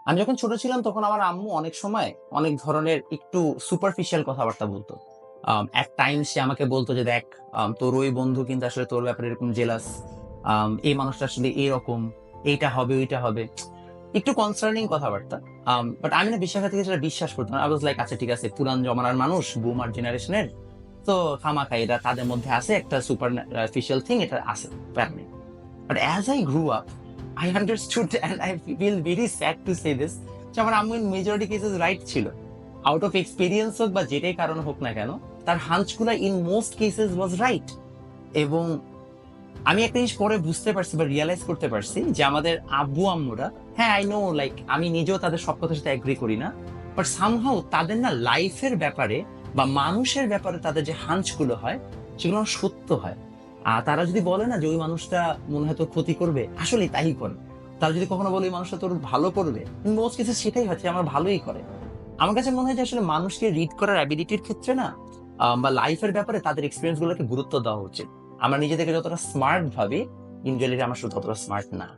আমি যখন ছোট ছিলাম তখন আমার আম্মু অনেক সময় অনেক ধরনের একটু সুপারফিশিয়াল কথাবার্তা বলতো। এট টাইমস সে আমাকে বলতো যে, "দেখ, তোর ওই বন্ধু কিন্তু আসলে তোর ব্যাপারে এরকম জেলাস। এই মানুষটা আসলে এরকম, এইটা হবে, ওইটা হবে।" একটু কনসার্নিং কথাবার্তা। বাট আমি না বিশ্বাস থেকে সেটা বিশ্বাস করতাম না। আই ওয়াজ লাইক, আচ্ছা ঠিক আছে, পুরান জমানার মানুষ, বুমার জেনারেশনের। তো খামাখা এরা তাদের মধ্যে আছে একটা সুপারফিশিয়াল থিং, এটা আছে। ব্যাপার নেই। But as I grew up, I understood and I feel very sad to say this যে আমার আম্মু ইন মেজরিটি কেসেস রাইট ছিল। আউট অফ এক্সপেরিয়েন্স হোক বা যেটাই কারণ হোক না কেন, তার হাঞ্চ গুলা in most cases was right. এবং আমি একটা জিনিস পরে বুঝতে পারছি বা রিয়ালাইজ করতে পারছি যে আমাদের আব্বু আম্মুরা, হ্যাঁ আই নো, লাইক আমি নিজেও তাদের সব কথার সাথে এগ্রি করি না, বাট সামহাও তাদের না লাইফের ব্যাপারে বা মানুষের ব্যাপারে তাদের যে হাঞ্চ গুলো হয় সেগুলো আমার সত্য হয়। আর তারা যদি বলে না যে ওই মানুষটা মনে হয় তোর ক্ষতি করবে, আসলে তাই করে। তারা যদি কখনো বলে ওই মানুষটা তোর ভালো করবে, মোস্ট কেসে সেটাই হচ্ছে, আমার ভালোই করে। আমার কাছে মনে হয় যে আসলে মানুষকে রিড করার অ্যাবিলিটির ক্ষেত্রে না, বা লাইফের ব্যাপারে তাদের এক্সপিরিয়েন্স গুলোকে গুরুত্ব দেওয়া উচিত। আমরা নিজেদেরকে যতটা স্মার্ট ভাবি, ইন রিয়েলিটি আমরা শুধু ততটা স্মার্ট না।